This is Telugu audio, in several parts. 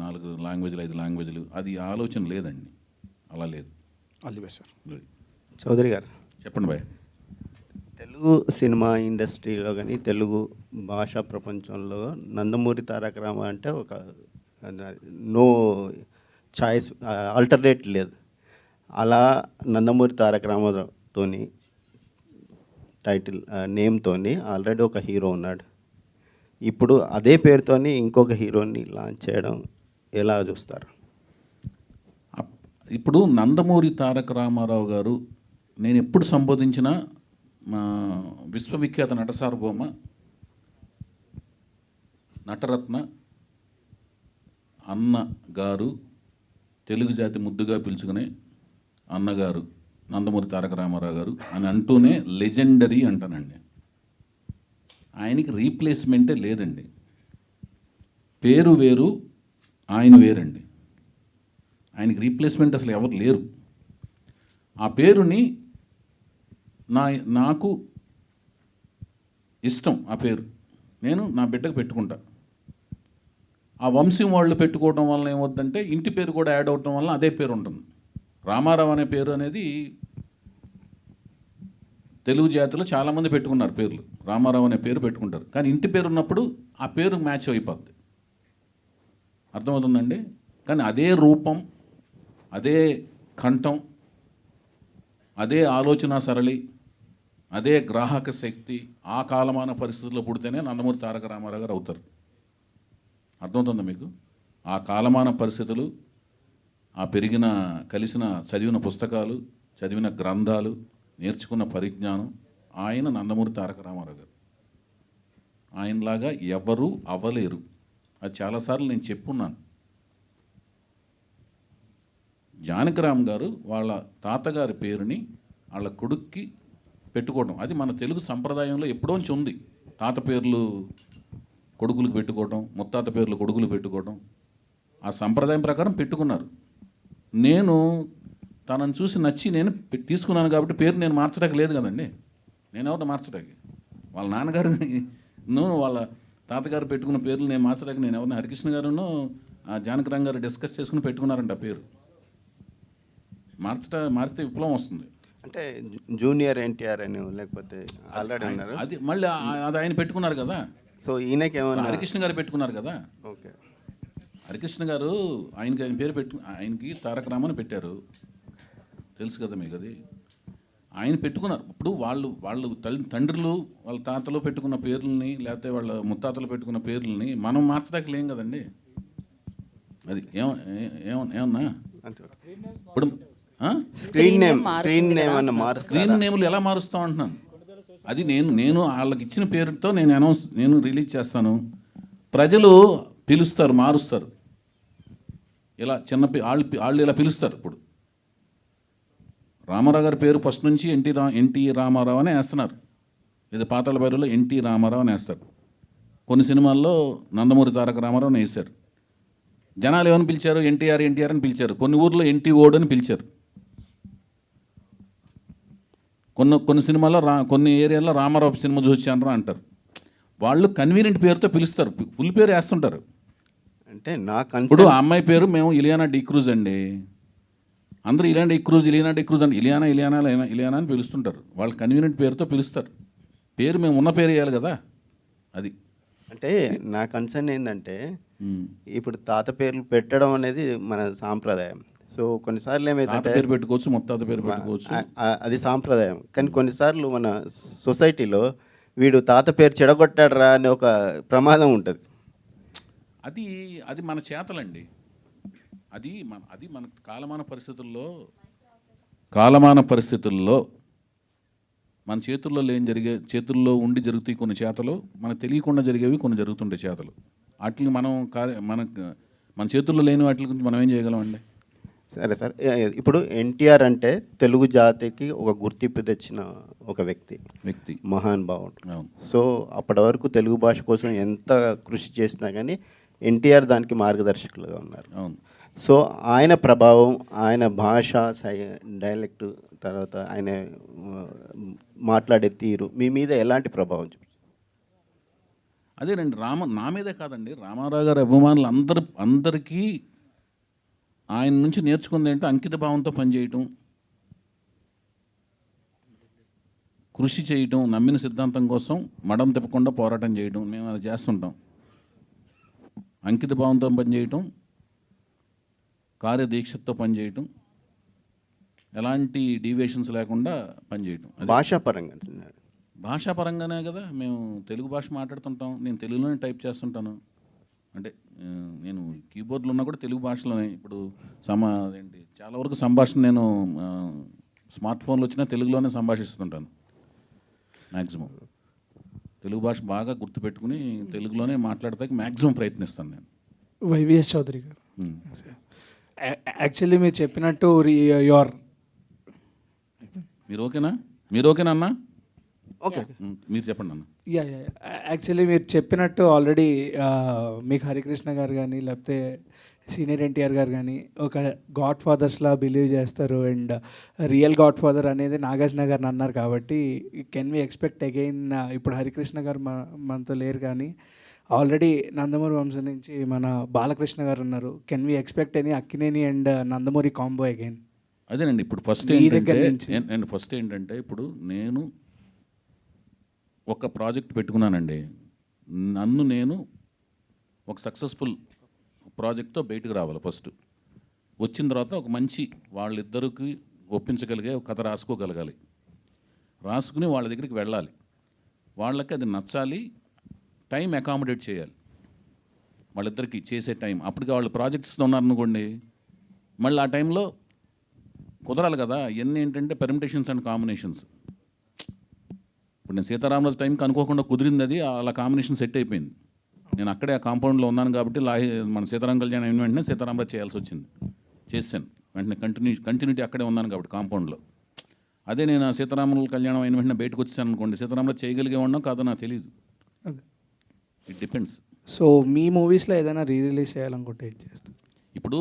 4 లాంగ్వేజ్లు 5 లాంగ్వేజ్లు అది ఆలోచన లేదండి. అలా లేదు. All the best sir. Chowdary garu చెప్పండి భయ్. తెలుగు సినిమా ఇండస్ట్రీలో కానీ తెలుగు భాషా ప్రపంచంలో నందమూరి తారక రామ అంటే ఒక నో చాయిస్, ఆల్టర్నేట్ లేదు. అలా నందమూరి తారక రామాతోని టైటిల్ నేమ్తోని ఆల్రెడీ ఒక హీరో ఉన్నాడు. ఇప్పుడు అదే పేరుతోని ఇంకొక హీరోని లాంచ్ చేయడం ఎలా చూస్తారు? ఇప్పుడు నందమూరి తారక రామారావు గారు నేను ఎప్పుడు సంబోధించిన మా విశ్వవిఖ్యాత నట సార్వభౌమ నటరత్న అన్న గారు, తెలుగు జాతి ముద్దుగా పిలుచుకునే అన్నగారు నందమూరి తారక రామారావు గారు అని అంటూనే లెజెండరీ అంటానండి. ఆయనకి రీప్లేస్మెంటే లేదండి. పేరు వేరు, ఆయన వేరండి. ఆయనకి రీప్లేస్మెంట్ అసలు ఎవరు లేరు. ఆ పేరుని నాకు ఇష్టం. ఆ పేరు నేను నా బిడ్డకు పెట్టుకుంటా. ఆ వంశం వాళ్ళు పెట్టుకోవడం వల్ల ఏమవుతుందంటే ఇంటి పేరు కూడా యాడ్ అవడం వల్ల అదే పేరు ఉంటుంది. రామారావు అనే పేరు అనేది తెలుగు జాతిలో చాలామంది పెట్టుకున్నారు పేర్లు. రామారావు అనే పేరు పెట్టుకుంటారు, కానీ ఇంటి పేరు ఉన్నప్పుడు ఆ పేరు మ్యాచ్ అయిపోద్ది. అర్థమవుతుందండి? కానీ అదే రూపం, అదే కంఠం, అదే ఆలోచన సరళి, అదే గ్రాహక శక్తి ఆ కాలమాన పరిస్థితుల్లో పుడితేనే నందమూరి తారక రామారావు గారు అవుతారు. అర్థమవుతుందా మీకు? ఆ కాలమాన పరిస్థితులు, ఆ పెరిగిన కలిసిన చదివిన పుస్తకాలు, చదివిన గ్రంథాలు, నేర్చుకున్న పరిజ్ఞానం, ఆయన నందమూరి తారక రామారావు గారు. ఆయనలాగా ఎవరు అవ్వలేరు. అది చాలాసార్లు నేను చెప్పున్నాను. జానకిరామ్ గారు వాళ్ళ తాతగారి పేరుని వాళ్ళ కొడుక్కి పెట్టుకోవడం అది మన తెలుగు సంప్రదాయంలో ఎప్పుడోంచి ఉంది. తాత పేర్లు కొడుకులకు పెట్టుకోవడం, ముత్తాత పేర్లు కొడుకులు పెట్టుకోవడం, ఆ సంప్రదాయం ప్రకారం పెట్టుకున్నారు. నేను తనను చూసి నచ్చి నేను తీసుకున్నాను కాబట్టి పేరు నేను మార్చడానికి లేదు కదండి. నేను ఎవరిని మార్చడానికి? వాళ్ళ నాన్నగారిని వాళ్ళ తాతగారు పెట్టుకున్న పేర్లు నేను మార్చడానికి నేను ఎవరిని? హరికృష్ణ గారును జానకిరామ్ గారు డిస్కస్ చేసుకుని పెట్టుకున్నారంట ఆ పేరు. మారితే విప్లవం వస్తుంది. అంటే జూనియర్ ఎన్టీఆర్ అని లేకపోతే ఆల్రెడీ ఉన్నారు, అది మళ్ళీ అది ఆయన పెట్టుకున్నారు కదా. సో ఈయనకి ఏమన్నా హరికృష్ణ గారు పెట్టుకున్నారు కదా. ఓకే, హరికృష్ణ గారు ఆయన పేరు ఆయనకి తారక రామని పెట్టారు, తెలుసు కదా మీకు. అది ఆయన పెట్టుకున్నారు. ఇప్పుడు వాళ్ళు తండ్రులు వాళ్ళ తాతలు పెట్టుకున్న పేర్లని, లేకపోతే వాళ్ళ ముత్తాతలు పెట్టుకున్న పేర్లని మనం మార్చడానికి లేం కదండి. అది ఏమన్నా ఇప్పుడు స్క్రీన్ నేమ్లు ఎలా మారుస్తాం అంటున్నాను. అది నేను వాళ్ళకి ఇచ్చిన పేరుతో నేను రిలీజ్ చేస్తాను. ప్రజలు పిలుస్తారు, మారుస్తారు. ఇలా వాళ్ళు ఇలా పిలుస్తారు. ఇప్పుడు రామారావు గారి పేరు ఫస్ట్ నుంచి ఎన్టీ రామారావు అని వేస్తున్నారు. ఇది పాతాళ భైరవిలో ఎన్టీ రామారావు అని వేస్తారు. కొన్ని సినిమాల్లో నందమూరి తారక రామారావు అని వేశారు. జనాలు ఏమని పిలిచారు? ఎన్టీఆర్ అని పిలిచారు. కొన్ని ఊర్లో ఎన్టీ ఓడు అని పిలిచారు. కొన్ని సినిమాల్లో కొన్ని ఏరియాల్లో రామారావు సినిమా చూసాను అంటారు. వాళ్ళు కన్వీనియంట్ పేరుతో పిలుస్తారు, ఫుల్ పేరు వేస్తుంటారు. అంటే ఇప్పుడు ఆ అమ్మాయి పేరు మేము ఇలియానా డిక్రూజ్ అండి. అందరూ ఇలియానా డిక్రూజ్ అంటే ఇలియానా అని పిలుస్తుంటారు. వాళ్ళు కన్వీనియంట్ పేరుతో పిలుస్తారు. పేరు మేము ఉన్న పేరు వేయాలి కదా. అది అంటే నా కన్సర్న్ ఏంటంటే ఇప్పుడు తాత పేర్లు పెట్టడం అనేది మన సాంప్రదాయం. సో కొన్నిసార్లు ఏమైతే పేరు పెట్టుకోవచ్చు, ముత్తాత పేరు పెట్టుకోవచ్చు, అది సాంప్రదాయం. కానీ కొన్నిసార్లు మన సొసైటీలో వీడు తాత పేరు చెడగొట్టాడు రా అనే ఒక ప్రమాదం ఉంటుంది. అది మన చేతలండి. అది మన కాలమాన పరిస్థితుల్లో మన చేతుల్లో ఉండి జరుగుతాయి కొన్ని చేతలు, మనకు తెలియకుండా జరిగేవి కొన్ని జరుగుతుంటాయి చేతలు. వాటిని మన చేతుల్లో లేని వాటి గురించి మనం ఏం చేయగలమండి? సరే సార్, ఇప్పుడు ఎన్టీఆర్ అంటే తెలుగు జాతికి ఒక గుర్తింపు తెచ్చిన ఒక వ్యక్తి, మహానుభావుడు. సో అప్పటి వరకు తెలుగు భాష కోసం ఎంత కృషి చేసినా కానీ ఎన్టీఆర్ దానికి మార్గదర్శకులుగా ఉన్నారు. అవును. సో ఆయన ప్రభావం, ఆయన భాష డైలెక్ట్, తర్వాత ఆయన మాట్లాడే తీరు మీ మీద ఎలాంటి ప్రభావం చూపింది? అదేనండి నా మీదే కాదండి, రామారావు గారి అభిమానులు అందరికీ ఆయన నుంచి నేర్చుకుంది ఏంటో అంకిత భావంతో పనిచేయటం, కృషి చేయటం, నమ్మిన సిద్ధాంతం కోసం మడం తిప్పకుండా పోరాటం చేయటం. మేము అది చేస్తుంటాం. అంకిత భావంతో పనిచేయటం, కార్యదీక్షతో పనిచేయటం, ఎలాంటి డీవియేషన్స్ లేకుండా పనిచేయటం. భాషాపరంగా అంటున్నాడు. భాషాపరంగానే కదా మేము తెలుగు భాష మాట్లాడుతుంటాం. నేను తెలుగులోనే టైప్ చేస్తుంటాను. అంటే నేను కీబోర్డ్లో ఉన్నా కూడా తెలుగు భాషలోనే. ఇప్పుడు ఏంటి చాలా వరకు సంభాషణ నేను స్మార్ట్ ఫోన్లో వచ్చినా తెలుగులోనే సంభాషిస్తుంటాను. మ్యాక్సిమం తెలుగు భాష బాగా గుర్తుపెట్టుకుని తెలుగులోనే మాట్లాడతానికి మ్యాక్సిమం ప్రయత్నిస్తాను నేను. వైవిఎస్ చౌదరి గారు, యాక్చువల్లీ మీరు చెప్పినట్టు యువర్ మీరు ఓకేనా అన్న? ఓకే, మీరు చెప్పండి అన్న. యా యాక్చువల్లీ మీరు చెప్పినట్టు ఆల్రెడీ మీకు హరికృష్ణ గారు కానీ లేకపోతే సీనియర్ ఎన్టీఆర్ గారు కానీ ఒక గాడ్ ఫాదర్స్లా బిలీవ్ చేస్తారు. అండ్ రియల్ గాడ్ ఫాదర్ అనేది నాగార్జున గారిని అన్నారు కాబట్టి కెన్ వి ఎక్స్పెక్ట్ అగైన్? ఇప్పుడు హరికృష్ణ గారు మనతో లేరు కానీ ఆల్రెడీ నందమూరి వంశం నుంచి మన బాలకృష్ణ గారు ఉన్నారు. Can we expect any Akkineni and Nandamuri combo again? అదేనండి, ఇప్పుడు ఫస్ట్ ఏంటంటే ఇప్పుడు నేను ఒక ప్రాజెక్ట్ పెట్టుకున్నానండి. నేను ఒక సక్సెస్ఫుల్ ప్రాజెక్ట్తో బయటకు రావాలి. ఫస్ట్ వచ్చిన తర్వాత ఒక మంచి వాళ్ళిద్దరికి ఒప్పించగలిగే ఒక కథ రాసుకోగలగాలి. రాసుకుని వాళ్ళ దగ్గరికి వెళ్ళాలి. వాళ్ళకి అది నచ్చాలి, టైం అకామిడేట్ చేయాలి. వాళ్ళిద్దరికి చేసే టైం అప్పటికి వాళ్ళు ప్రాజెక్ట్స్తో ఉన్నారనుకోండి, మళ్ళీ ఆ టైంలో కుదరాలి కదా. ఇవన్నీ ఏంటంటే పెర్మిటేషన్స్ అండ్ కాంబినేషన్స్. ఇప్పుడు నేను సీతారామరాజు టైంకి అనుకోకుండా కుదిరింది, అది అలా కాంబినేషన్ సెట్ అయిపోయింది. నేను అక్కడే ఆ కాంపౌండ్లో ఉన్నాను కాబట్టి మన సీతారామ కళ్యాణం అయిన వెంటనే సీతారామరాజు చేయాల్సి వచ్చింది. చేశాను వెంటనే, కంటిన్యూటీ అక్కడే ఉన్నాను కాబట్టి కాంపౌండ్లో. అదే నేను ఆ సీతారాముల కళ్యాణం అయిన వెంటనే బయటకు వచ్చాను అనుకోండి, సీతారామరాజు చేయగలిగే ఉన్నాం కాదో నాకు తెలియదు. It depends. సో మీ మూవీస్లో ఏదైనా రిలీజ్ చేయాలనుకుంటే ఏం చేస్తారు? ఇప్పుడు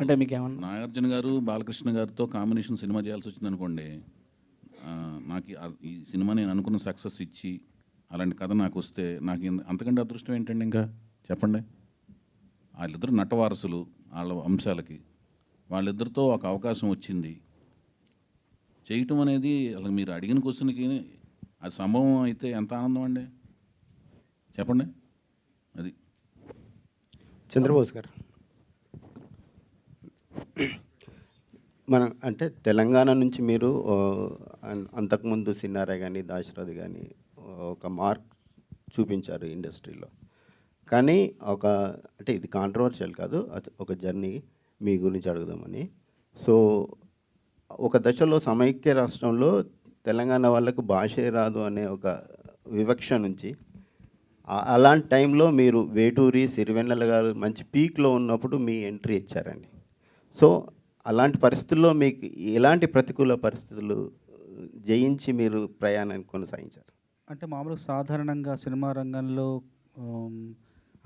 అంటే మీకు ఏమన్నా నాగార్జున గారు బాలకృష్ణ గారితో కాంబినేషన్ సినిమా చేయాల్సి వచ్చింది అనుకోండి, నాకు ఈ సినిమా నేను అనుకున్న సక్సెస్ ఇచ్చి అలాంటి కథ నాకు వస్తే నాకు అంతకంటే అదృష్టం ఏంటండి ఇంకా చెప్పండి. వాళ్ళిద్దరు నటవారసులు, వాళ్ళ అంశాలకి వాళ్ళిద్దరితో ఒక అవకాశం వచ్చింది చేయటం అనేది అసలు మీరు అడిగిన క్వశ్చన్కి అది సంభవం అయితే ఎంత ఆనందం అండి చెప్పండి. అది చంద్రబోస్ గారు, అంటే తెలంగాణ నుంచి మీరు అంతకుముందు సిన్నారా కానీ దాశరథి కానీ ఒక మార్క్ చూపించారు ఇండస్ట్రీలో. కానీ అంటే ఇది కాంట్రవర్షియల్ కాదు, ఒక జర్నీ మీ గురించి అడుగుదామని. సో ఒక దశలో సమైక్య రాష్ట్రంలో తెలంగాణ వాళ్ళకు భాషే రాదు అనే ఒక వివక్ష నుంచి అలాంటి టైంలో మీరు వేటూరి, సిరివెన్నెల గారు మంచి పీక్లో ఉన్నప్పుడు మీ ఎంట్రీ ఇచ్చారండి. సో అలాంటి పరిస్థితుల్లో మీకు ఎలాంటి ప్రతికూల పరిస్థితులు జయించి మీరు ప్రయాణాన్ని కొనసాగించారు? అంటే మామూలుగా సాధారణంగా సినిమా రంగంలో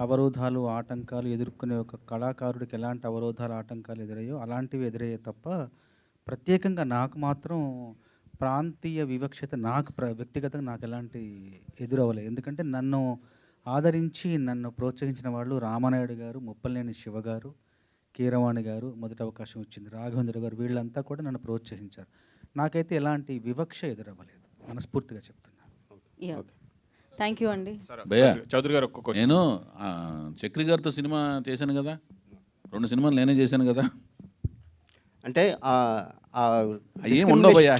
అవరోధాలు, ఆటంకాలు ఎదుర్కొనే ఒక కళాకారుడికి ఎలాంటి అవరోధాలు, ఆటంకాలు ఎదురయ్యో అలాంటివి ఎదురయ్యే తప్ప ప్రత్యేకంగా నాకు మాత్రం ప్రాంతీయ వివక్షత వ్యక్తిగతంగా నాకు ఎలాంటి ఎదురవ్వలేదు. ఎందుకంటే నన్ను ఆదరించి నన్ను ప్రోత్సహించిన వాళ్ళు రామానాయుడు గారు, ముప్పలనేని శివ గారు, కీరవాణి గారు, మొదటి అవకాశం ఇచ్చింది రాఘవేంద్ర గారు, వీళ్ళంతా కూడా నన్ను ప్రోత్సహించారు. నాకైతే ఎలాంటి వివక్ష ఎదురవ్వలేదు, మనస్ఫూర్తిగా చెప్తున్నాను. థ్యాంక్ యూ అండి. చౌదరి గారు, నేను చక్రి గారితో సినిమా చేశాను కదా, 2 సినిమాలు నేనే చేశాను కదా. అంటే ఏం ఉండవు భయ్యా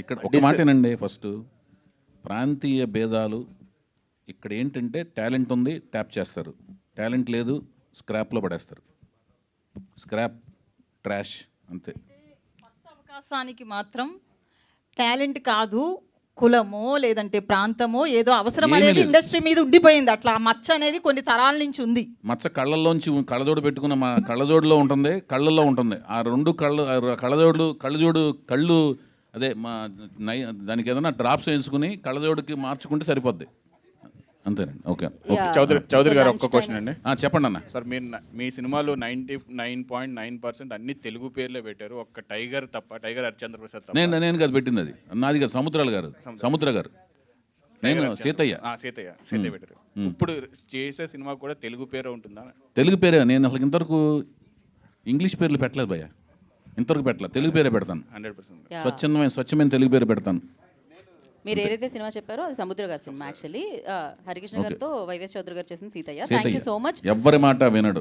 ఇక్కడ ఒక మాటేనండి. ఫస్ట్ ప్రాంతీయ భేదాలు ఇక్కడ ఏంటంటే టాలెంట్ ఉంది ట్యాప్ చేస్తారు, టాలెంట్ లేదు స్క్రాప్లో పడేస్తారు. స్క్రాప్, ట్రాష్, అంతే. ఫస్ట్ అవకాశానికి మాత్రం టాలెంట్ కాదు, కులమో లేదంటే ప్రాంతమో ఏదో అవసరం అనేది ఇండస్ట్రీ మీద ఉండిపోయింది. అట్లా మచ్చ అనేది కొన్ని తరాల నుంచి ఉంది. మచ్చ కళ్ళల్లోంచి కళ్ళజోడు పెట్టుకున్న మా కళ్ళజోడులో ఉంటుంది, కళ్ళల్లో ఉంటుంది. ఆ 2 కళ్ళు అదే దానికి ఏదైనా డ్రాప్స్ వేసుకుని కళ్ళజోడుకి మార్చుకుంటే సరిపోద్ది, అంతేనండి. ఓకే. చౌదరి గారు, ఒక్క క్వశ్చన్ అండి. చెప్పండి అన్న. సార్, మీరు మీ సినిమాలో 99.9% అన్ని తెలుగు పేర్లే పెట్టారు, ఒక్క టైగర్ తప్ప, టైగర్ హరిశ్చంద్ర ప్రసాద్ తప్ప. నేను కాదు పెట్టింది, అది నాది కాదు, సముద్ర గారు. నేను సీతయ్య. సీతయ్య పెట్టారు. ఇప్పుడు చేసే సినిమా కూడా తెలుగు పేరు ఉంటుందా? తెలుగు పేరే. నేను అసలు ఇంతవరకు ఇంగ్లీష్ పేర్లు పెట్టలేదు భయ్య, ఇంతవరకు పెట్టలేదు. తెలుగు పేరే పెడతాను. 100%. స్వచ్ఛమైన తెలుగు పేరు పెడతాను. మీరు ఏదైతే సినిమా చెప్పారో అది సముద్ర గారి సినిమా యాక్చువల్లీ. హరికృష్ణ గారితో వైవేస్ చౌదరి గారు చేసిన Seethayya. Thank you so much. ఎవ్వరి మాట వినడు.